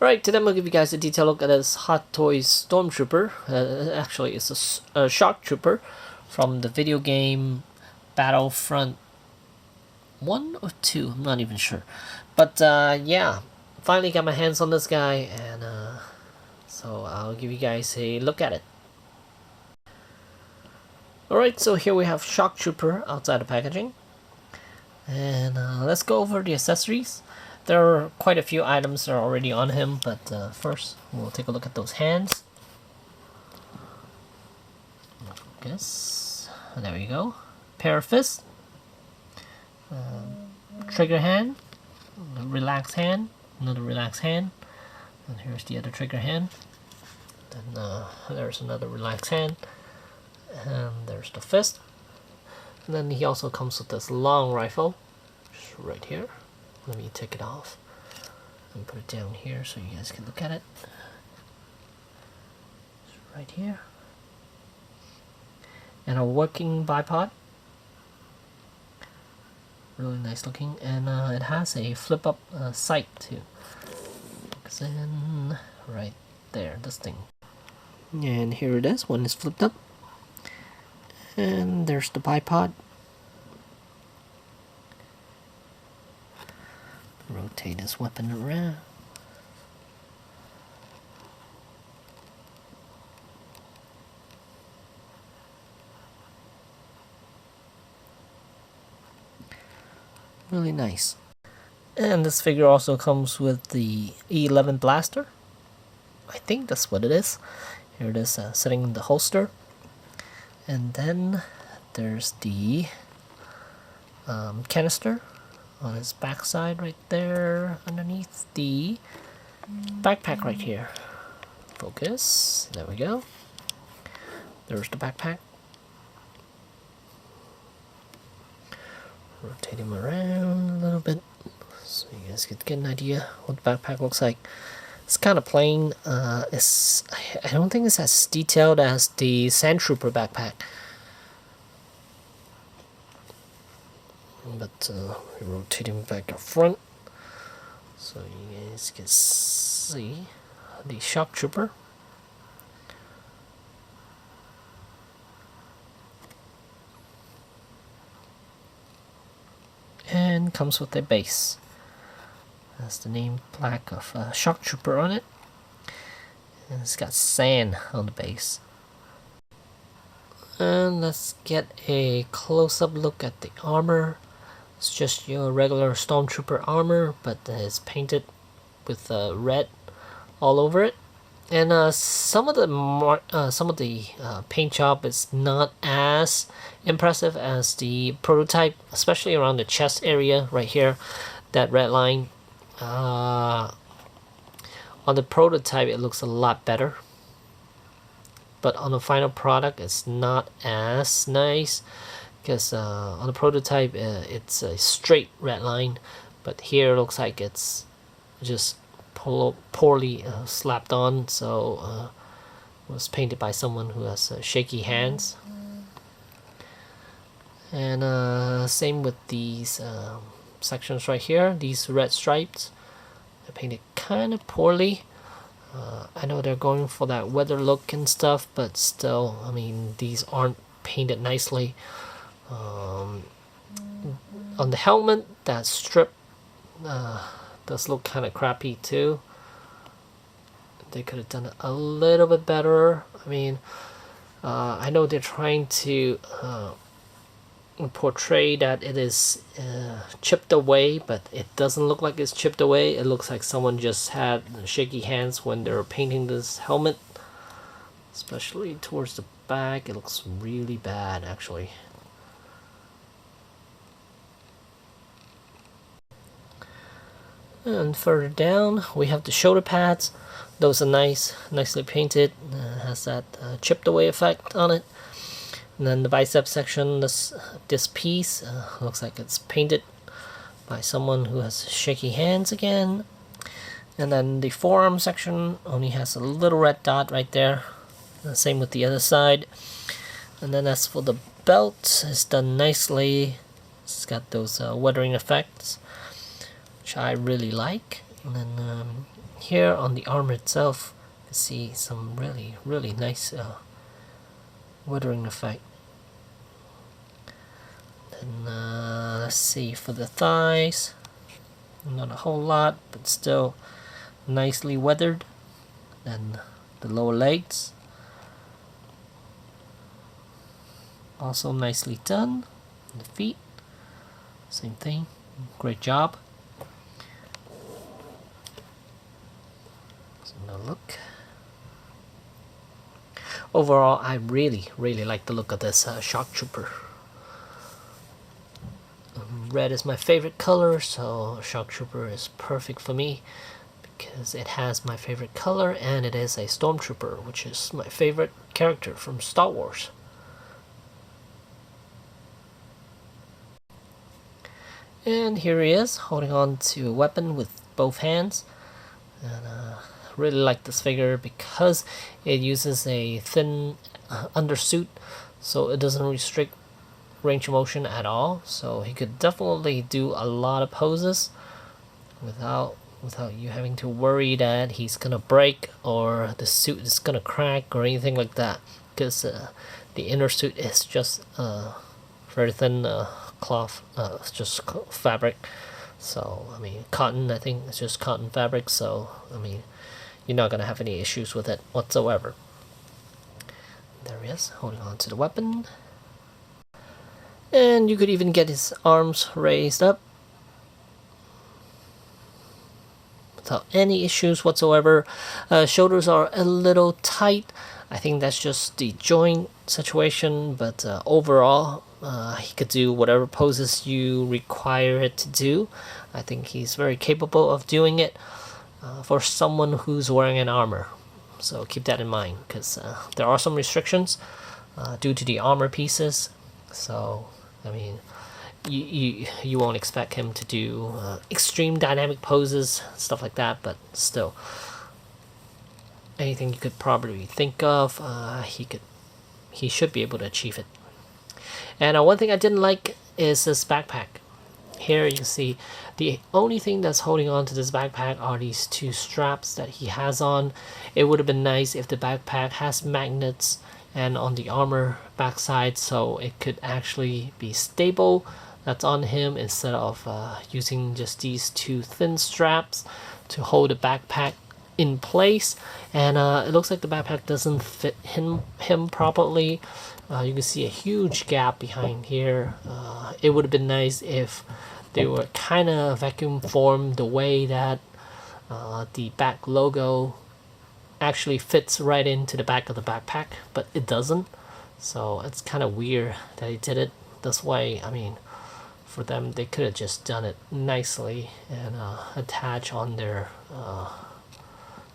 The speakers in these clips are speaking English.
Alright, today I'm going to give you guys a detailed look at this Hot Toys Stormtrooper. Actually, it's a Shock Trooper from the video game Battlefront 1 or 2, I'm not even sure. But yeah, finally got my hands on this guy, and so I'll give you guys a look at it. Alright, so here we have Shock Trooper outside the packaging. And let's go over the accessories. There are quite a few items that are already on him, but first we'll take a look at those hands. Focus. There we go. Pair of fists. Trigger hand. Relaxed hand. Another relaxed hand. And here's the other trigger hand. Then there's another relaxed hand. And there's the fist. And then he also comes with this long rifle, just right here. Let me take it off and put it down here so you guys can look at it. It's right here. And a working bipod. Really nice looking. And it has a flip up sight too. Focus in right there, this thing. And here it is when it's flipped up. And there's the bipod. Rotate this weapon around. Really nice. And this figure also comes with the E11 blaster. I think that's what it is. Here it is sitting in the holster. And then there's the canister on his backside right there underneath the backpack right here. Focus. There we go. There's the backpack. Rotate him around a little bit so you guys can get an idea what the backpack looks like. It's kind of plain. I don't think it's as detailed as the Sandtrooper backpack. But we rotate him back up front so you guys can see the Shock Trooper. And comes with a base. That's the name plaque of Shock Trooper on it. And it's got sand on the base. And let's get a close-up look at the armor. It's just your regular Stormtrooper armor, but it's painted with red all over it. And some of the paint job is not as impressive as the prototype, especially around the chest area right here, that red line. On the prototype it looks a lot better, but on the final product it's not as nice, because on the prototype it's a straight red line, but here it looks like it's just poorly slapped on, so it was painted by someone who has shaky hands. And same with these sections right here, these red stripes. They're painted kind of poorly. I know they're going for that weather look and stuff, but still, I mean, these aren't painted nicely. On the helmet, that strip does look kind of crappy too. They could have done it a little bit better. I mean, I know they're trying to portray that it is chipped away, but it doesn't look like it's chipped away. It looks like someone just had shaky hands when they were painting this helmet, especially towards the back. It looks really bad actually. And further down we have the shoulder pads. Those are nicely painted. Has that chipped away effect on it. And then the bicep section, this piece looks like it's painted by someone who has shaky hands again. And then the forearm section only has a little red dot right there. Same with the other side. And then as for the belt, it's done nicely. It's got those weathering effects, which I really like. And then here on the armor itself, you can see some really nice weathering effect. Then let's see for the thighs, not a whole lot, but still nicely weathered. Then the lower legs, also nicely done. And the feet, same thing, great job. So now look. Overall, I really like the look of this shock trooper. Red is my favorite color, so shock trooper is perfect for me because it has my favorite color and it is a stormtrooper, which is my favorite character from Star Wars. And here he is, holding on to a weapon with both hands. And really like this figure because it uses a thin undersuit, so it doesn't restrict range of motion at all. So he could definitely do a lot of poses without you having to worry that he's gonna break or the suit is gonna crack or anything like that, because the inner suit is just very thin cloth, it's just fabric. So I mean, cotton, I think it's just cotton fabric, so I mean, you're not gonna have any issues with it whatsoever. There he is, holding on to the weapon. And you could even get his arms raised up without any issues whatsoever. Shoulders are a little tight. I think that's just the joint situation, but overall, he could do whatever poses you require it to do. I think he's very capable of doing it for someone who's wearing an armor. So keep that in mind, because there are some restrictions due to the armor pieces. So I mean, you won't expect him to do extreme dynamic poses, stuff like that, but still, anything you could probably think of, he should be able to achieve it. And one thing I didn't like is this backpack. Here you see the only thing that's holding on to this backpack are these two straps that he has on. It would have been nice if the backpack has magnets and on the armor backside, so it could actually be stable. That's on him instead of using just these two thin straps to hold the backpack in place. And it looks like the backpack doesn't fit him properly. You can see a huge gap behind here. It would have been nice if they were kind of vacuum formed the way that the back logo actually fits right into the back of the backpack, but it doesn't. So it's kind of weird that he did it this way. I mean, for them, they could have just done it nicely and attach on there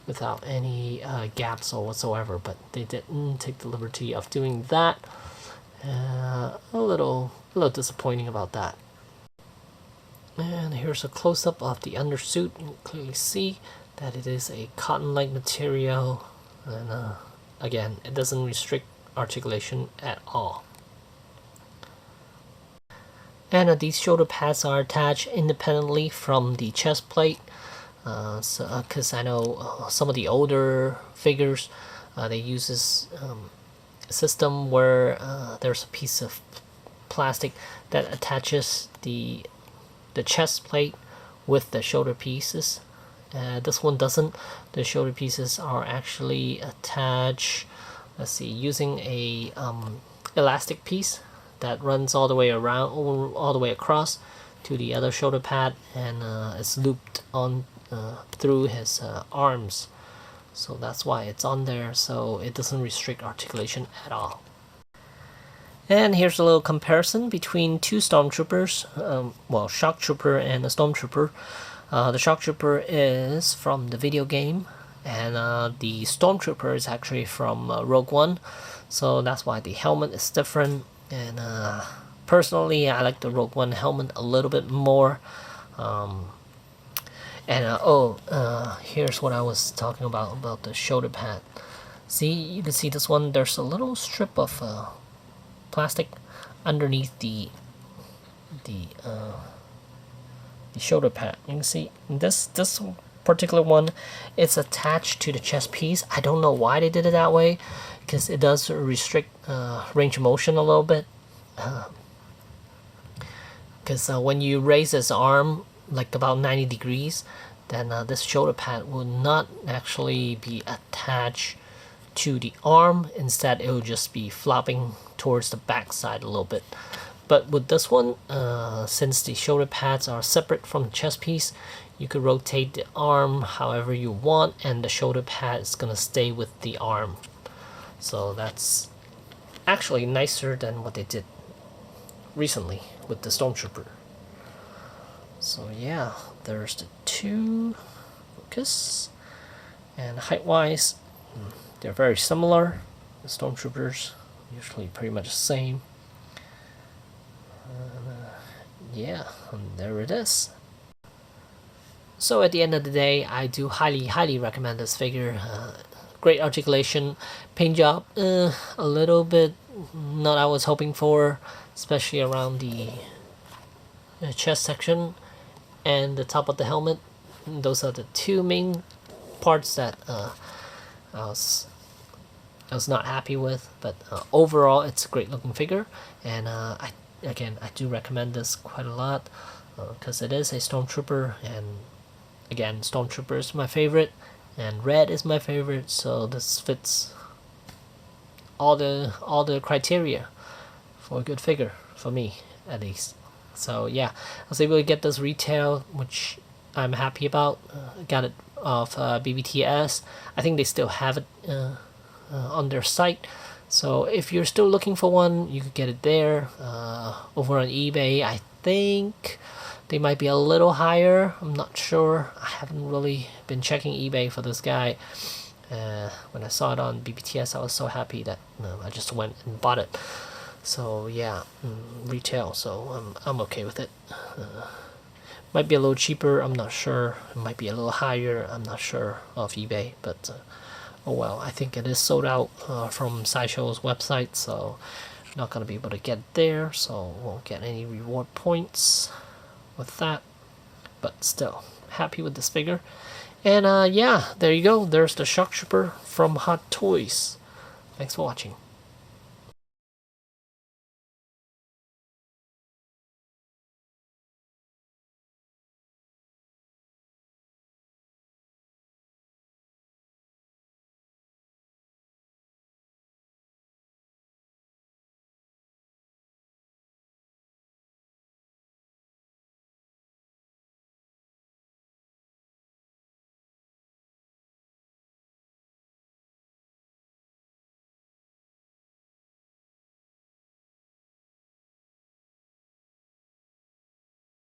without any gaps or whatsoever, but they didn't take the liberty of doing that. A little disappointing about that. And here's a close-up of the undersuit. You can clearly see that it is a cotton-like material, and again, it doesn't restrict articulation at all. And these shoulder pads are attached independently from the chest plate, because I know some of the older figures, they use this system where there's a piece of plastic that attaches the chest plate with the shoulder pieces. This one doesn't. The shoulder pieces are actually attached, let's see, using a elastic piece that runs all the way around, all the way across to the other shoulder pad, and it's looped on through his arms. So that's why it's on there, so it doesn't restrict articulation at all. And here's a little comparison between two stormtroopers, well, shock trooper and a stormtrooper. The shock trooper is from the video game, and the stormtrooper is actually from Rogue One, so that's why the helmet is different. And personally, I like the Rogue One helmet a little bit more. Here's what I was talking about the shoulder pad. See, you can see this one, there's a little strip of plastic underneath the shoulder pad. You can see this particular one, it's attached to the chest piece. I don't know why they did it that way, because it does restrict range of motion a little bit. Because when you raise his arm like about 90 degrees, then this shoulder pad will not actually be attached to the arm. Instead, it will just be flopping towards the back side a little bit. But with this one, since the shoulder pads are separate from the chest piece, you could rotate the arm however you want, and the shoulder pad is gonna stay with the arm. So that's actually nicer than what they did recently with the Stormtrooper. So yeah, there's the two focus, and height-wise, they're very similar. The Stormtroopers usually pretty much the same. Yeah, and there it is. So at the end of the day, I do highly recommend this figure. Great articulation, paint job, a little bit not I was hoping for, especially around the chest section and the top of the helmet. Those are the two main parts that I was not happy with, but overall it's a great looking figure, and I do recommend this quite a lot because it is a Stormtrooper, and again, Stormtrooper is my favorite and red is my favorite, so this fits all the criteria for a good figure, for me at least. So yeah, I was able to get this retail, which I'm happy about. Got it off BBTS. I think they still have it on their site. So if you're still looking for one, you could get it there. Over on eBay, I think they might be a little higher. I'm not sure. I haven't really been checking eBay for this guy. When I saw it on BBTS, I was so happy that I just went and bought it. So yeah, retail, so I'm okay with it. Might be a little cheaper, I'm not sure. It might be a little higher, I'm not sure, off eBay, but oh well. I think it is sold out from Sideshow's website, so I'm not gonna be able to get there, so won't get any reward points with that. But still, happy with this figure. And yeah, there you go. There's the Shock Trooper from Hot Toys. Thanks for watching.